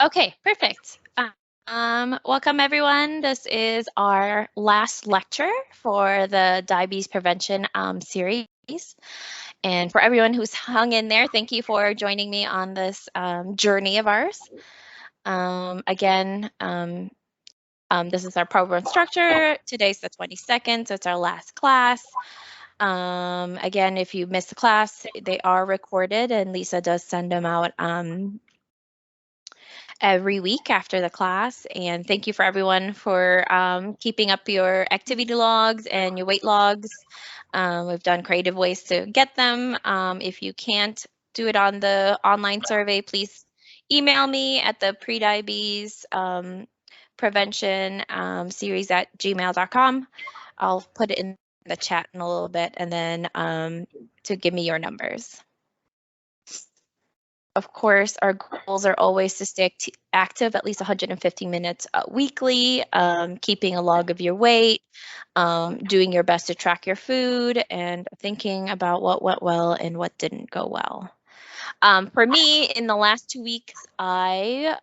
Okay, perfect. Welcome everyone. This is our last lecture for the diabetes prevention series. And for everyone who's hung in there, thank you for joining me on this journey of ours. This is our program structure. Today's the 22nd, so it's our last class. Again, if you missed the class, they are recorded and Lisa does send them out every week after the class. And thank you for everyone for keeping up your activity logs and your weight logs. We've done creative ways to get them. If you can't do it on the online survey, please email me at the prediabetes prevention series at gmail.com. I'll put it in the chat in a little bit, and then to give me your numbers. Of course, our goals are always to stay active at least 150 minutes weekly, keeping a log of your weight, doing your best to track your food, and thinking about what went well and what didn't go well. For me, in the last 2 weeks, it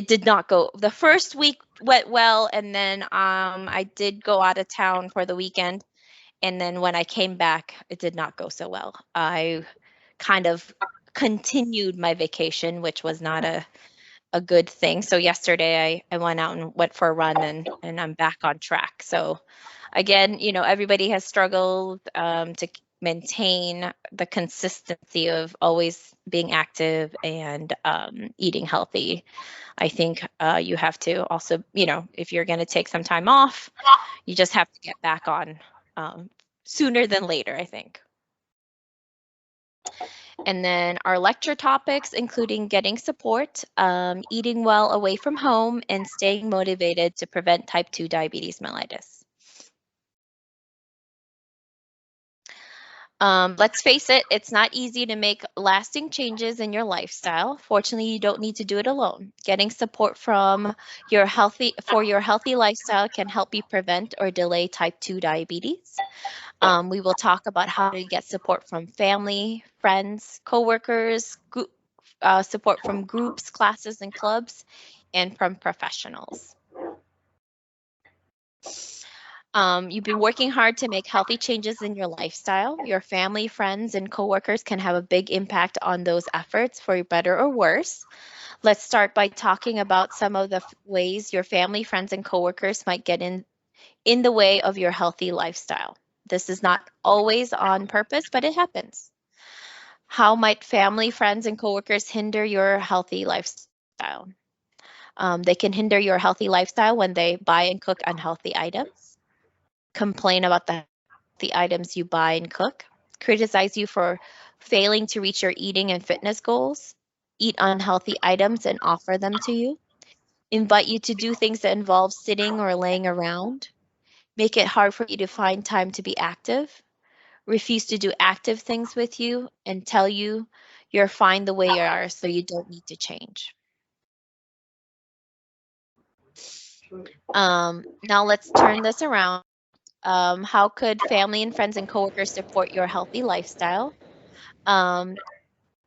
did not go. The first week went well, and then I did go out of town for the weekend, and then when I came back, it did not go so well. I kind of continued my vacation, which was not a good thing. So yesterday I went out and went for a run and I'm back on track. So again, everybody has struggled to maintain the consistency of always being active and eating healthy. I think you have to also, if you're going to take some time off, you just have to get back on sooner than later, I think. And then our lecture topics, including getting support, eating well away from home, and staying motivated to prevent type 2 diabetes mellitus. Let's face it, it's not easy to make lasting changes in your lifestyle. Fortunately, you don't need to do it alone. Getting support for your healthy lifestyle can help you prevent or delay type 2 diabetes. We will talk about how to get support from family, friends, coworkers, support from groups, classes, and clubs, and from professionals. You've been working hard to make healthy changes in your lifestyle. Your family, friends, and coworkers can have a big impact on those efforts for better or worse. Let's start by talking about some of the ways your family, friends, and coworkers might get in the way of your healthy lifestyle. This is not always on purpose, but it happens. How might family, friends, and coworkers hinder your healthy lifestyle? They can hinder your healthy lifestyle when they buy and cook unhealthy items, complain about the items you buy and cook, criticize you for failing to reach your eating and fitness goals, eat unhealthy items and offer them to you, invite you to do things that involve sitting or laying around, make it hard for you to find time to be active, refuse to do active things with you, and tell you you're fine the way you are, so you don't need to change. Now let's turn this around. How could family and friends and coworkers support your healthy lifestyle? To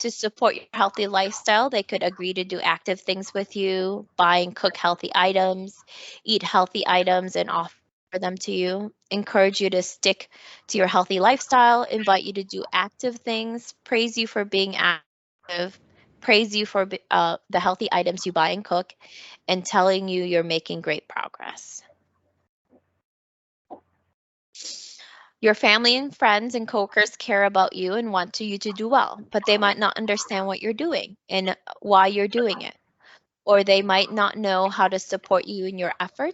support your healthy lifestyle, they could agree to do active things with you, buy and cook healthy items, eat healthy items and offer them to you, encourage you to stick to your healthy lifestyle, invite you to do active things, praise you for being active, praise you for the healthy items you buy and cook, and telling you you're making great progress. Your family and friends and coworkers care about you and want you to do well, but they might not understand what you're doing and why you're doing it, or they might not know how to support you in your effort.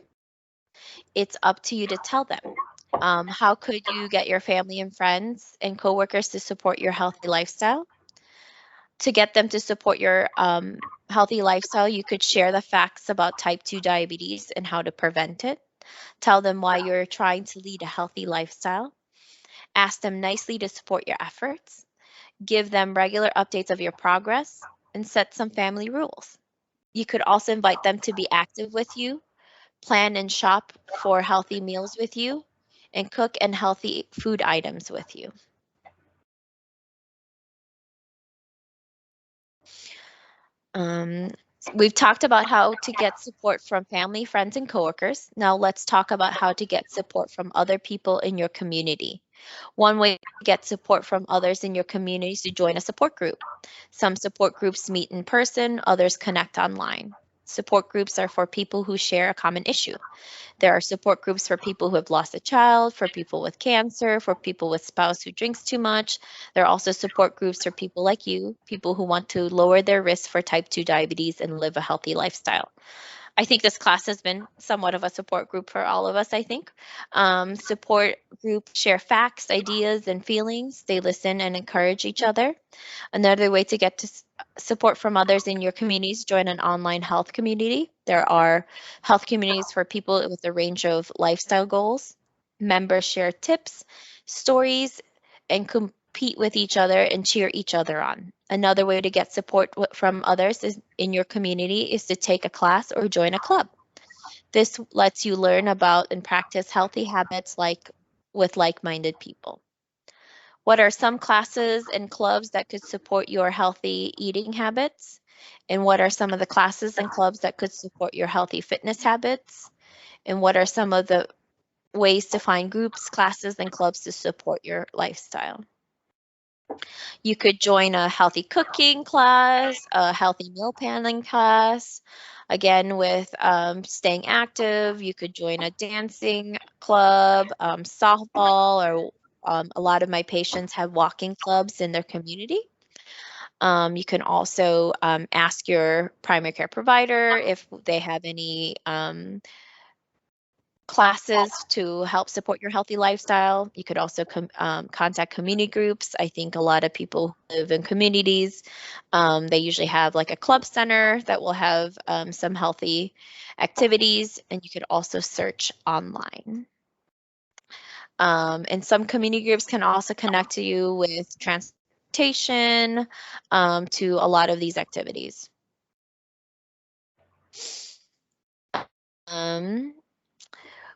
It's up to you to tell them. How could you get your family and friends and coworkers to support your healthy lifestyle? To get them to support your healthy lifestyle, you could share the facts about type 2 diabetes and how to prevent it. Tell them why you're trying to lead a healthy lifestyle. Ask them nicely to support your efforts. Give them regular updates of your progress and set some family rules. You could also invite them to be active with you, plan and shop for healthy meals with you, and cook and healthy food items with you. Um, we've talked about how to get support from family, friends, and coworkers. Now let's talk about how to get support from other people in your community. One way to get support from others in your community is to join a support group. Some support groups meet in person, others connect online. Support groups are for people who share a common issue. There are support groups for people who have lost a child, for people with cancer, for people with spouse who drinks too much. There are also support groups for people like you, people who want to lower their risk for type 2 diabetes and live a healthy lifestyle. I think this class has been somewhat of a support group for all of us, I think. Support groups share facts, ideas, and feelings. They listen and encourage each other. Another way to get to support from others in your communities, join an online health community. There are health communities for people with a range of lifestyle goals. Members share tips, stories, and compete with each other and cheer each other on. Another way to get support from others is in your community is to take a class or join a club. This lets you learn about and practice healthy habits like with like-minded people. What are some classes and clubs that could support your healthy eating habits? And what are some of the classes and clubs that could support your healthy fitness habits? And what are some of the ways to find groups, classes, and clubs to support your lifestyle? You could join a healthy cooking class, a healthy meal planning class. Again, with staying active, you could join a dancing club, softball, or a lot of my patients have walking clubs in their community. You can also ask your primary care provider if they have any classes to help support your healthy lifestyle. You could also contact community groups. I think a lot of people who live in communities, they usually have like a club center that will have some healthy activities, and you could also search online. And some community groups can also connect you with transportation to a lot of these activities. Um,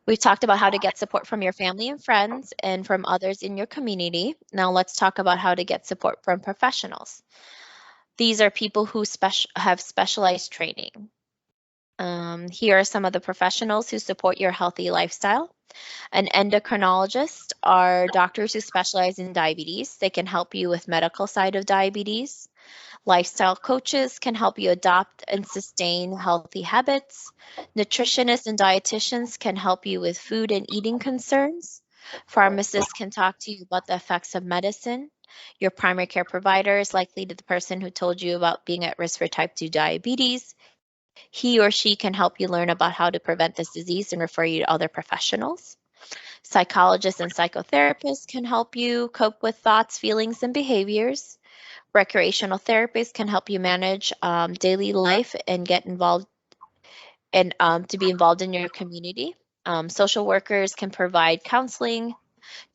We've talked about how to get support from your family and friends and from others in your community. Now let's talk about how to get support from professionals. These are people who have specialized training. Here are some of the professionals who support your healthy lifestyle. An endocrinologist are doctors who specialize in diabetes. They can help you with medical side of diabetes. Lifestyle coaches can help you adopt and sustain healthy habits. Nutritionists and dietitians can help you with food and eating concerns. Pharmacists can talk to you about the effects of medicine. Your primary care provider is likely the person who told you about being at risk for type 2 diabetes. He or she can help you learn about how to prevent this disease and refer you to other professionals. Psychologists and psychotherapists can help you cope with thoughts, feelings, and behaviors. Recreational therapists can help you manage daily life and get involved and to be involved in your community. Social workers can provide counseling,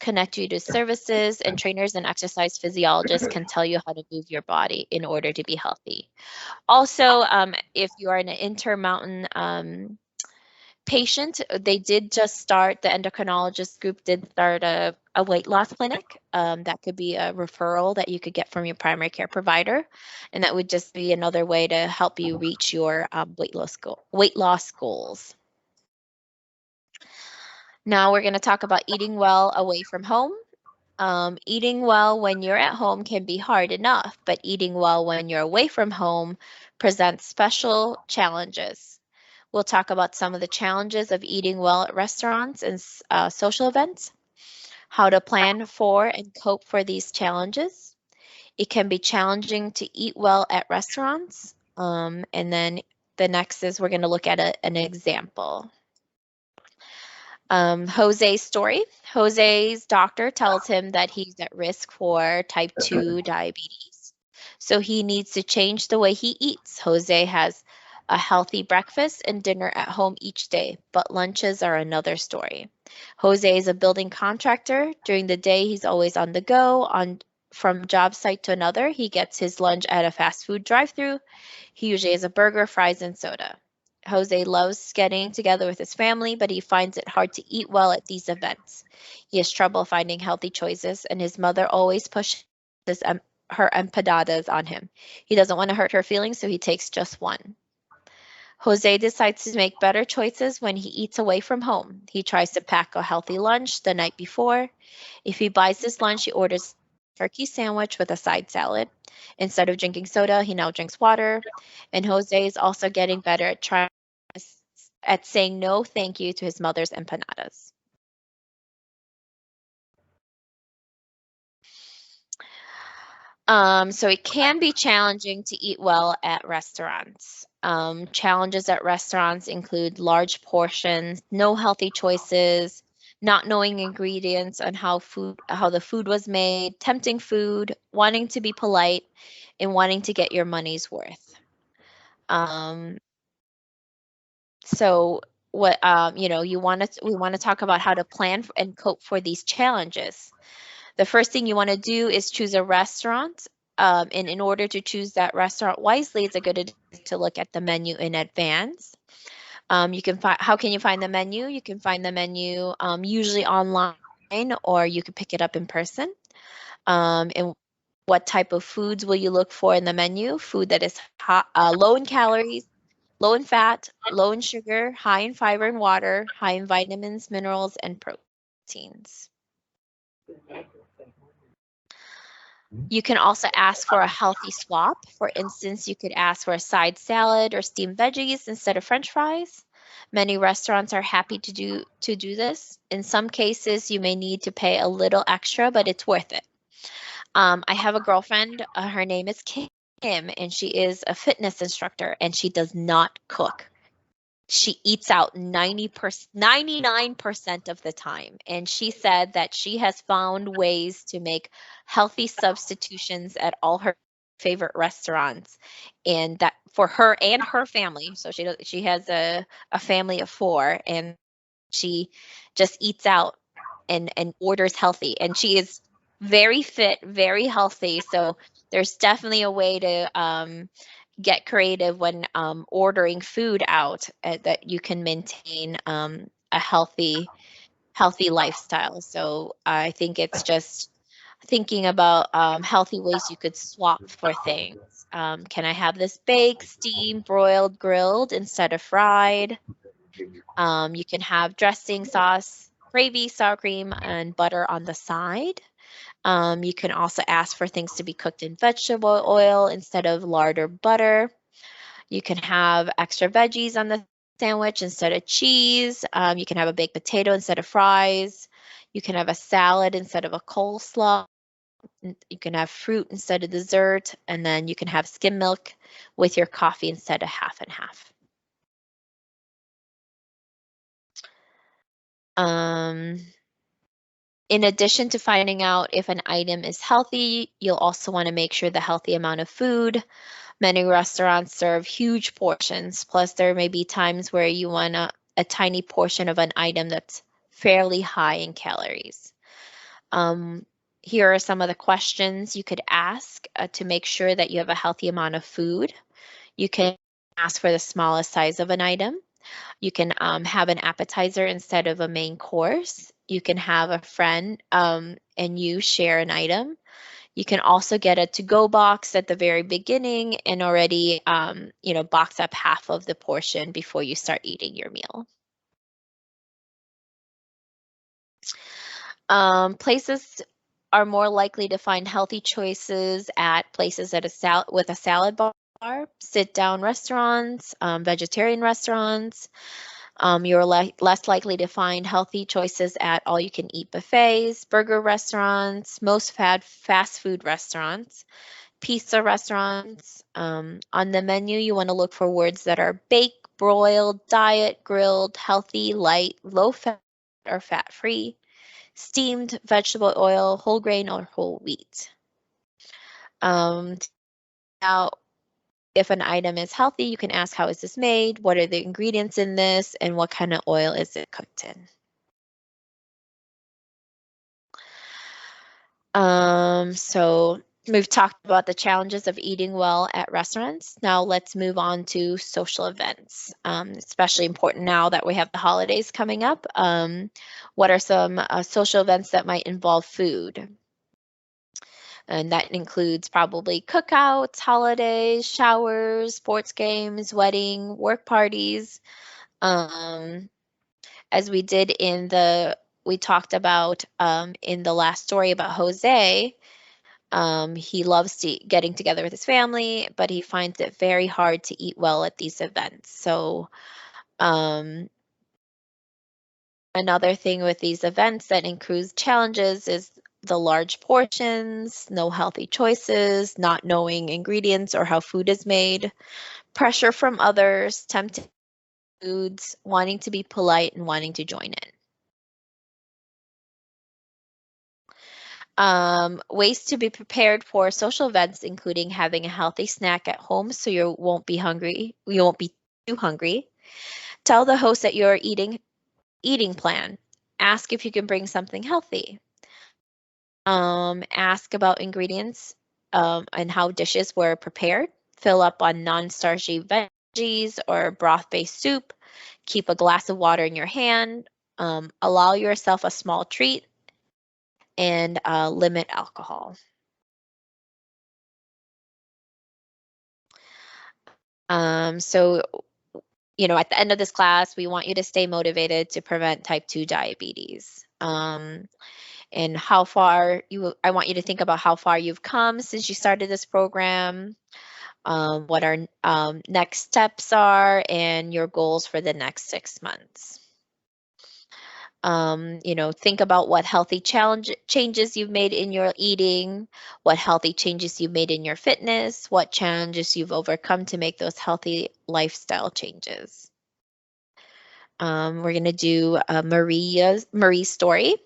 connect you to services, and trainers and exercise physiologists can tell you how to move your body in order to be healthy. Also, if you are an Intermountain patient, they did just start, the endocrinologist group did start a weight loss clinic. That could be a referral that you could get from your primary care provider. And that would just be another way to help you reach your weight loss goals. Now we're going to talk about eating well away from home. Eating well when you're at home can be hard enough, but eating well when you're away from home presents special challenges. We'll talk about some of the challenges of eating well at restaurants and social events, how to plan for and cope for these challenges. It can be challenging to eat well at restaurants. And then the next is we're going to look at an example. Jose's story. Jose's doctor tells him that he's at risk for type 2 diabetes. So he needs to change the way he eats. Jose has a healthy breakfast and dinner at home each day, but lunches are another story. Jose is a building contractor. During the day, he's always on the go, from job site to another. He gets his lunch at a fast food drive-through. He usually has a burger, fries, and soda. Jose loves getting together with his family, but he finds it hard to eat well at these events. He has trouble finding healthy choices, and his mother always pushes her empanadas on him. He doesn't want to hurt her feelings, so he takes just one. Jose decides to make better choices when he eats away from home. He tries to pack a healthy lunch the night before. If he buys this lunch, he orders a turkey sandwich with a side salad. Instead of drinking soda, he now drinks water. And Jose is also getting better at saying no thank you to his mother's empanadas. So it can be challenging to eat well at restaurants. Challenges at restaurants include large portions, no healthy choices, not knowing ingredients on how the food was made, tempting food, wanting to be polite, and wanting to get your money's worth. So what we want to talk about how to plan and cope for these challenges. The first thing you want to do is choose a restaurant. And in order to choose that restaurant wisely, it's a good idea to look at the menu in advance. How can you find the menu? You can find the menu usually online, or you can pick it up in person. And what type of foods will you look for in the menu? Food that is low in calories, low in fat, low in sugar, high in fiber and water, high in vitamins, minerals, and proteins. You can also ask for a healthy swap. For instance, you could ask for a side salad or steamed veggies instead of French fries. Many restaurants are happy to do this. In some cases, you may need to pay a little extra, but it's worth it. I have a girlfriend, her name is Kim, and she is a fitness instructor, and she does not cook. She eats out 99% of the time. And she said that she has found ways to make healthy substitutions at all her favorite restaurants, and that for her and her family. So she has a family of 4, and she just eats out and orders healthy. And she is very fit, very healthy. So there's definitely a way to get creative when ordering food out that you can maintain a healthy lifestyle. So I think it's just thinking about healthy ways you could swap for things. Can I have this baked, steamed, broiled, grilled instead of fried? You can have dressing, sauce, gravy, sour cream, and butter on the side. You can also ask for things to be cooked in vegetable oil instead of lard or butter. You can have extra veggies on the sandwich instead of cheese. You can have a baked potato instead of fries. You can have a salad instead of a coleslaw. You can have fruit instead of dessert. And then you can have skim milk with your coffee instead of half and half. In addition to finding out if an item is healthy, you'll also want to make sure the healthy amount of food. Many restaurants serve huge portions, plus there may be times where you want a tiny portion of an item that's fairly high in calories. Here are some of the questions you could ask to make sure that you have a healthy amount of food. You can ask for the smallest size of an item. You can have an appetizer instead of a main course. You can have a friend and you share an item. You can also get a to-go box at the very beginning and already, box up half of the portion before you start eating your meal. Places are more likely to find healthy choices at places with a salad bar, sit-down restaurants, vegetarian restaurants. You're less likely to find healthy choices at all-you-can-eat buffets, burger restaurants, most fast food restaurants, pizza restaurants. On the menu, you want to look for words that are baked, broiled, diet, grilled, healthy, light, low fat or fat-free, steamed, vegetable oil, whole grain, or whole wheat. Now, if an item is healthy, you can ask, how is this made? What are the ingredients in this? And what kind of oil is it cooked in? So we've talked about the challenges of eating well at restaurants. Now let's move on to social events, especially important now that we have the holidays coming up. What are some social events that might involve food? And that includes probably cookouts, holidays, showers, sports games, wedding, work parties. Um, as we did we talked about in the last story about Jose, he loves getting together with his family, but he finds it very hard to eat well at these events. So um, another thing with these events that includes challenges is the large portions, no healthy choices, not knowing ingredients or how food is made, pressure from others, tempting foods, wanting to be polite and wanting to join in. Ways to be prepared for social events, including having a healthy snack at home so you won't be hungry. You won't be too hungry. Tell the host that you're eating plan. Ask if you can bring something healthy. Ask about ingredients and how dishes were prepared. Fill up on non-starchy veggies or broth-based soup. Keep a glass of water in your hand. Allow yourself a small treat and limit alcohol. So, at the end of this class, we want you to stay motivated to prevent type 2 diabetes. And I want you to think about how far you've come since you started this program, what our next steps are, and your goals for the next 6 months. Think about what healthy changes you've made in your eating, what healthy changes you've made in your fitness, what challenges you've overcome to make those healthy lifestyle changes. We're going to do Marie's story.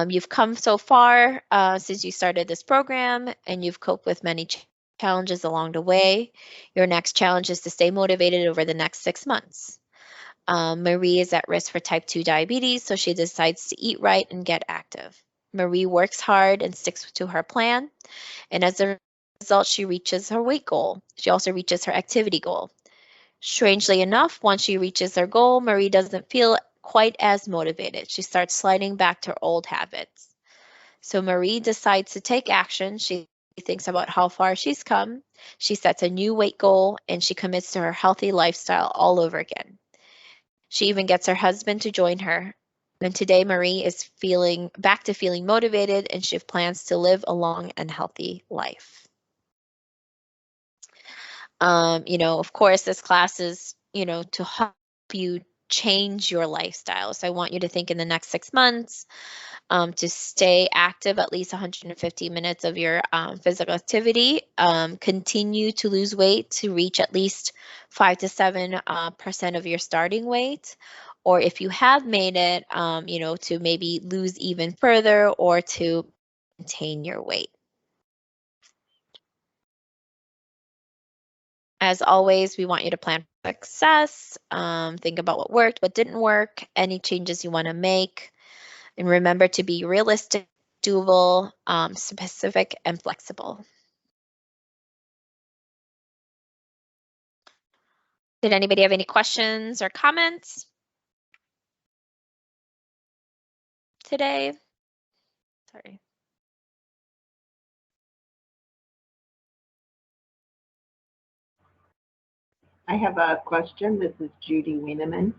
You've come so far since you started this program, and you've coped with many challenges along the way. Your next challenge is to stay motivated over the next 6 months. Marie is at risk for type 2 diabetes, so she decides to eat right and get active. Marie works hard and sticks to her plan, and as a result, she reaches her weight goal. She also reaches her activity goal. Strangely enough, once she reaches her goal, Marie doesn't feel quite as motivated. She starts sliding back to her old habits. So Marie decides to take action. She thinks about how far she's come. She sets a new weight goal, and she commits to her healthy lifestyle all over again. She even gets her husband to join her. And today Marie is back to feeling motivated, and she plans to live a long and healthy life. Of course, this class is, to help you change your lifestyle. So I want you to think in the next 6 months to stay active at least 150 minutes of your physical activity. Continue to lose weight to reach at least 5 to 7% of your starting weight. Or if you have made it, to maybe lose even further or to maintain your weight. As always, we want you to plan for success. Think about what worked, what didn't work, any changes you want to make. And remember to be realistic, doable, specific, and flexible. Did anybody have any questions or comments today? Sorry. I have a question. This is Judy Wieneman.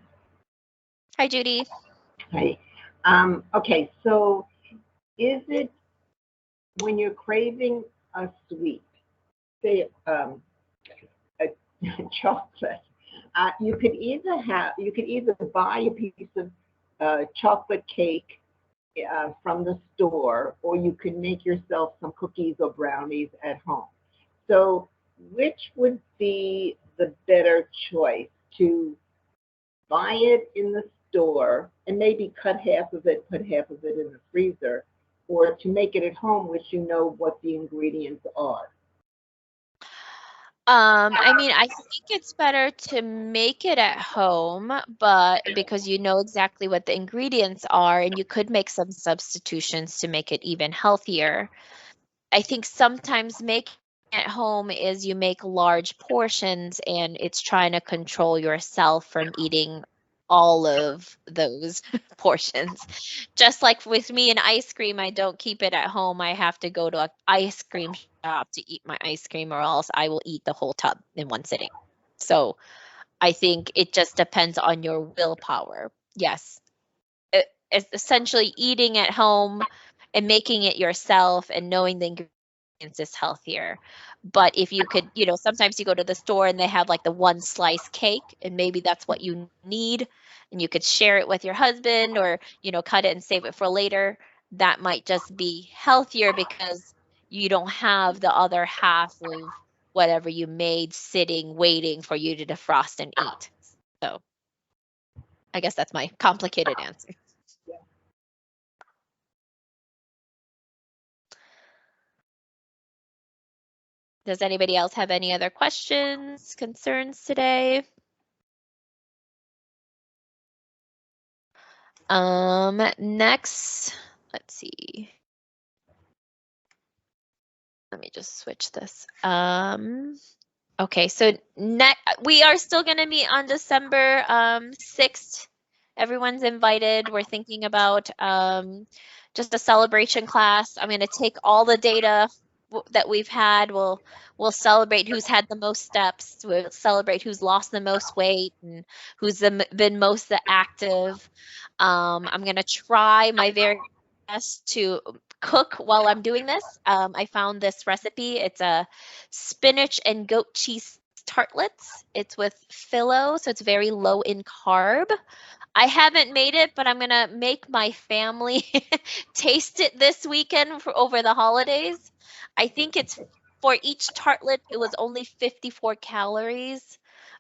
Hi, Judy. Hi. Okay, so is it when you're craving a sweet, say a chocolate, you could either buy a piece of chocolate cake from the store, or you can make yourself some cookies or brownies at home. So which would be the better choice, to buy it in the store and maybe cut half of it, put half of it in the freezer, or to make it at home, which you know what the ingredients are? I think it's better to make it at home, but because you know exactly what the ingredients are, and you could make some substitutions to make it even healthier. I think sometimes making at home is you make large portions and it's trying to control yourself from eating all of those portions. Just like with me and ice cream, I don't keep it at home. I have to go to an ice cream shop to eat my ice cream, or else I will eat the whole tub in one sitting. So I think it just depends on your willpower. Yes, it's essentially eating at home and making it yourself and knowing the ingredients is healthier. But if you could, sometimes you go to the store and they have like the one slice cake, and maybe that's what you need, and you could share it with your husband, or, cut it and save it for later. That might just be healthier because you don't have the other half of whatever you made sitting, waiting for you to defrost and eat. So I guess that's my complicated answer. Does anybody else have any other questions, concerns today? Next, let's see. Let me just switch this. Okay, so we are still going to meet on December 6th. Everyone's invited. We're thinking about just a celebration class. I'm going to take all the data that we've had. We'll celebrate who's had the most steps. We'll celebrate who's lost the most weight and who's been most active. I'm going to try my very best to cook while I'm doing this. I found this recipe. It's a spinach and goat cheese tartlets. It's with phyllo, so it's very low in carb. I haven't made it, but I'm going to make my family taste it this weekend for over the holidays. I think it's for each tartlet, it was only 54 calories.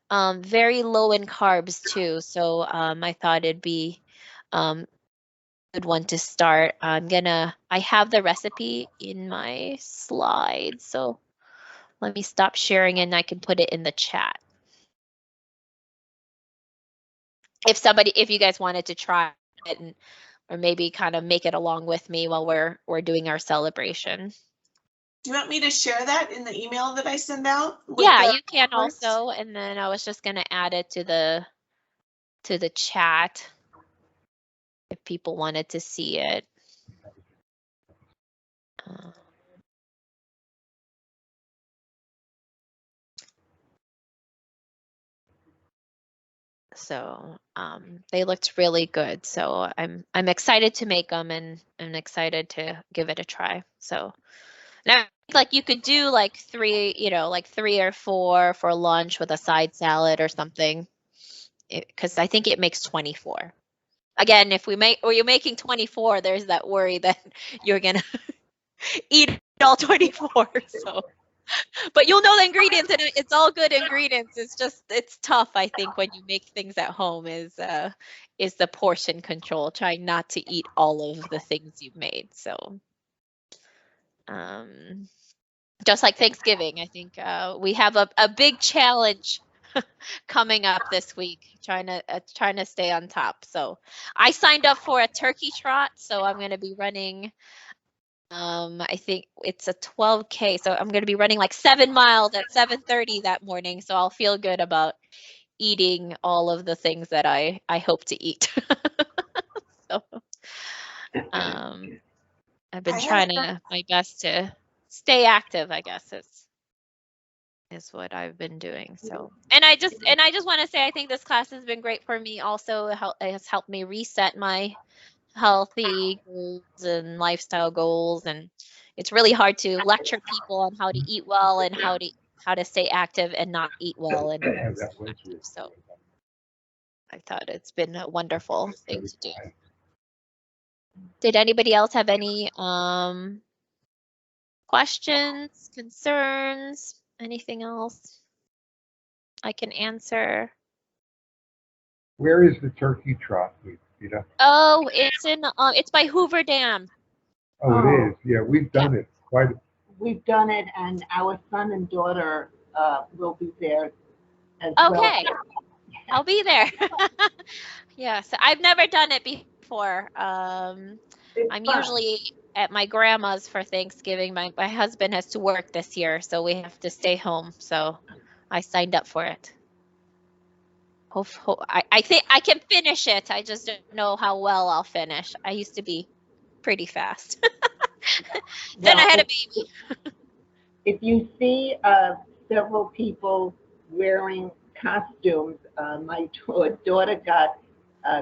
Very low in carbs too. So I thought it'd be good one to start. I have the recipe in my slides, so let me stop sharing and I can put it in the chat. If you guys wanted to try it or maybe kind of make it along with me while we're doing our celebration. Do you want me to share that in the email that I send out? Yeah, you can also, and then I was just gonna add it to the chat if people wanted to see it. So they looked really good. So I'm excited to make them and I'm excited to give it a try. So now, like you could do like three or four for lunch with a side salad or something, because I think it makes 24. Again, if you're making 24, there's that worry that you're gonna eat all 24. So. But you'll know the ingredients, and it's all good ingredients. It's tough, I think, when you make things at home is the portion control, trying not to eat all of the things you've made. So just like Thanksgiving, I think we have a big challenge coming up this week, trying to stay on top. So I signed up for a turkey trot, so I'm going to be running I think it's a 12K, so I'm going to be running like 7 miles at 7:30 that morning, so I'll feel good about eating all of the things that I hope to eat. So I've been trying my best to stay active, I guess is what I've been doing. So, and I just want to say I think this class has been great for me also. It has helped me reset my healthy goals and lifestyle goals, and it's really hard to lecture people on how to eat well and how to stay active and not eat well and active. So I thought it's been a wonderful thing to do. Did anybody else have any questions, concerns, anything else I can answer? Where is the turkey trot, Rita? Oh, it's by Hoover Dam. Oh, it is. Yeah, we've done it quite. We've done it, and our son and daughter will be there as well. Okay, I'll be there. Yes, I've never done it before. I'm usually at my grandma's for Thanksgiving. My husband has to work this year, so we have to stay home. So I signed up for it. I think I can finish it. I just don't know how well I'll finish. I used to be pretty fast. Then I Well, had a baby. if you see several people wearing costumes, my daughter got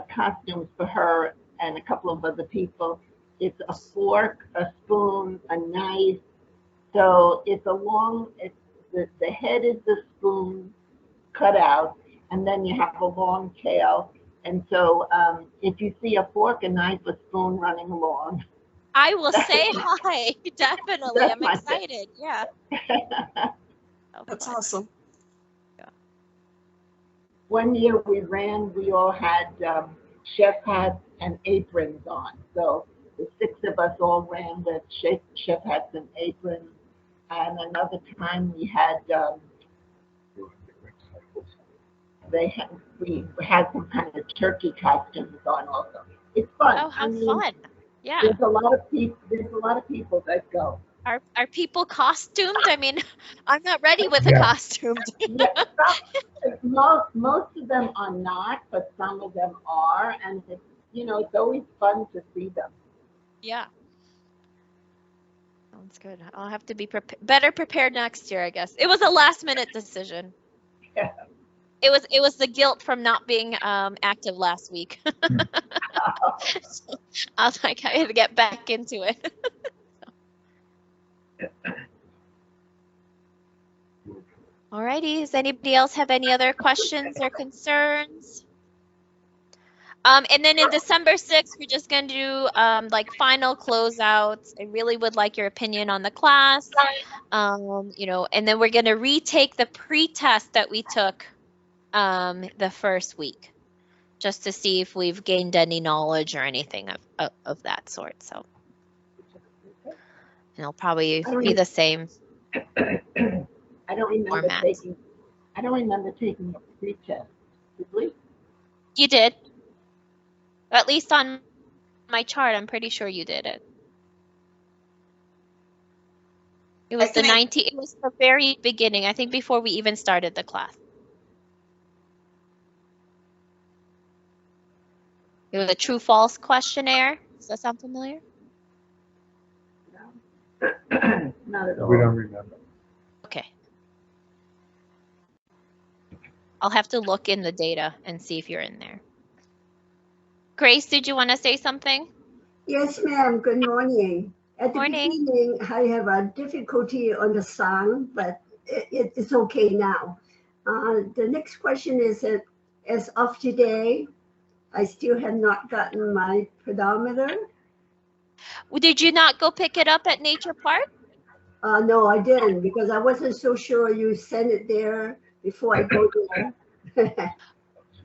costumes for her and a couple of other people. It's a fork, a spoon, a knife. So it's a long, it's the head is the spoon cut out, and then you have a long tail. And so if you see a fork, a knife, a spoon running along, I will say hi. Definitely. that's I'm my excited. Yeah. Oh, That's fun. awesome. One year we all had chef hats and aprons on. So the six of us all ran with chef hats and aprons. And another time we had we had some kind of turkey costumes on also. It's fun. Oh, I how mean, fun. Yeah. there's a lot of people. There's a lot of people that go. Are people costumed? I mean, I'm not ready with a Yeah. costume. Yeah, most of them are not, but some of them are, and it's, it's always fun to see them. Yeah. Sounds good. I'll have to be better prepared next year, I guess. It was a last minute decision. Yeah. It was the guilt from not being active last week. So I was like, I had to get back into it. Alrighty. Does anybody else have any other questions or concerns? And then in December 6th, we're just going to do like final closeouts. I really would like your opinion on the class. And then we're going to retake the pre-test that we took the first week, just to see if we've gained any knowledge or anything of that sort. So it'll probably be the same. I don't remember Format. taking. I don't remember taking a pre-test. Did we? You did. At least on my chart, I'm pretty sure you did it. It was the 90. It was the very beginning, I think, before we even started the class. It was a true-false questionnaire. Does that sound familiar? No. Not at all. We don't remember. Okay. I'll have to look in the data and see if you're in there. Grace, did you want to say something? Yes, ma'am. Good morning. At the Morning. beginning, I have a difficulty on the sound, but it's okay now. The next question is that as of today, I still have not gotten my pedometer. Did you not go pick it up at Nature Park? No, I didn't because I wasn't so sure you sent it there before I go there.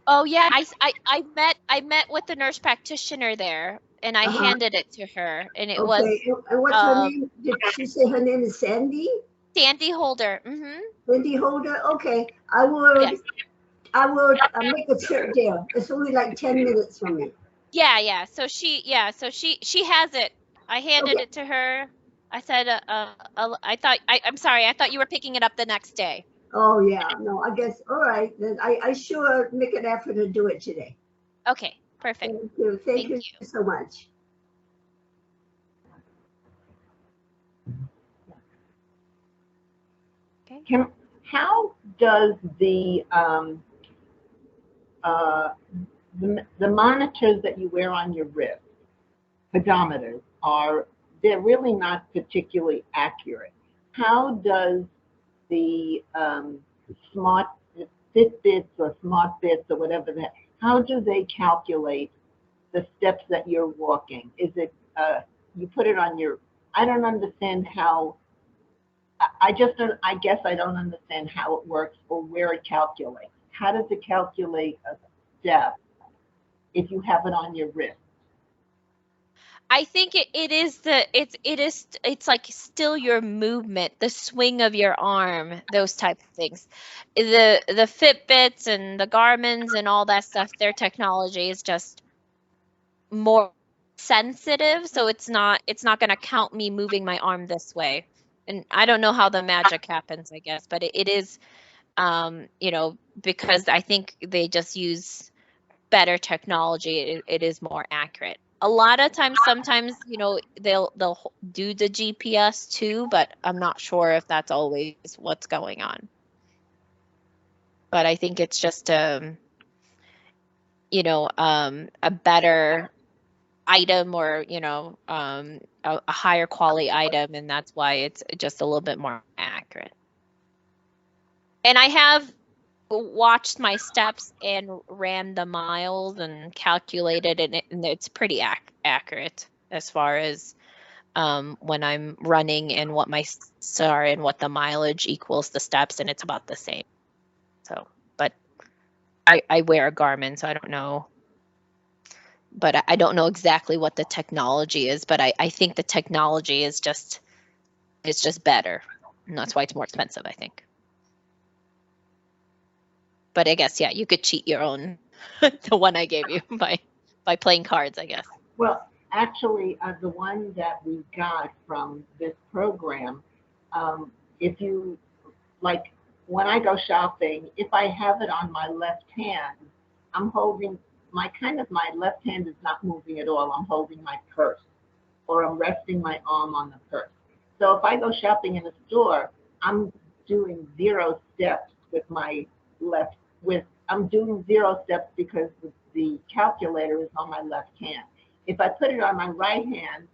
Oh yeah, I met with the nurse practitioner there, and I handed it to her, and it was Okay, and what's her name? Did she say her name is Sandy? Sandy Holder. Mm-hmm. Sandy Holder. Okay, I will. Yes. I will make a trip there. It's only like 10 minutes from me. Yeah. So she has it. I handed it to her. I said, I'm sorry. I thought you were picking it up the next day. Oh yeah, no, I guess, all right, then I sure make an effort to do it today. Okay, perfect. Thank you, thank you so much. Okay. How does the monitors that you wear on your wrist, pedometers, they're really not particularly accurate. How does the smart Fitbits or SmartBits or whatever that, how do they calculate the steps that you're walking? Is it, you put it on your, I don't understand how, I guess I don't understand how it works or where it calculates. How does it calculate a step if you have it on your wrist? I think it's like still your movement, the swing of your arm, those type of things. The Fitbits and the Garmins and all that stuff, their technology is just more sensitive, so it's not going to count me moving my arm this way. And I don't know how the magic happens, I guess, but it is you know, because I think they just use better technology, it is more accurate. A lot of times, sometimes, you know, they'll do the GPS too, but I'm not sure if that's always what's going on. But I think it's just you know, a better item, or, you know, a higher quality item, and that's why it's just a little bit more accurate. And I have watched my steps and ran the miles and calculated, and it's pretty accurate as far as when I'm running and what my steps are and what the mileage equals the steps, and it's about the same. So, but I wear a Garmin, so I don't know. But I don't know exactly what the technology is, but I think the technology is just, it's just better. And that's why it's more expensive, I think. But I guess, yeah, you could cheat your own, the one I gave you by playing cards, I guess. Well, actually, the one that we got from this program, if you, like, when I go shopping, if I have it on my left hand, I'm holding my left hand is not moving at all. I'm holding my purse, or I'm resting my arm on the purse. So if I go shopping in a store, I'm doing 0 steps with my left, I'm doing 0 steps because the calculator is on my left hand. If I put it on my right hand,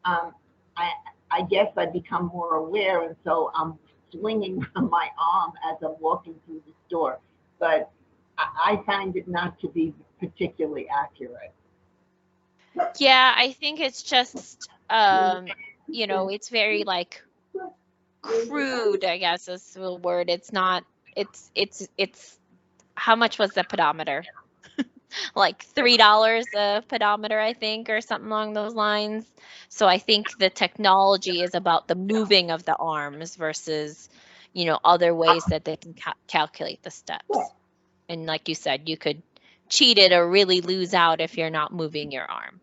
I guess I become more aware, and so I'm swinging my arm as I'm walking through the store. But I find it not to be particularly accurate. Yeah, I think it's just, you know, it's very like crude, I guess is the word. It's not, it's, how much was the pedometer? Like $3 a pedometer, I think, or something along those lines. So I think the technology is about the moving of the arms versus, you know, other ways that they can calculate the steps. And like you said, you could cheat it or really lose out if you're not moving your arm.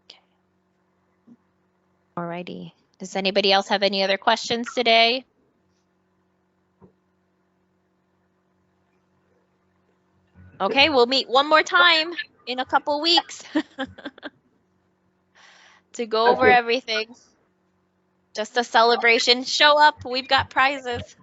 Okay. Alrighty. Does anybody else have any other questions today? Okay, we'll meet one more time in a couple weeks to go over Okay. everything. Just a celebration. Show up. We've got prizes.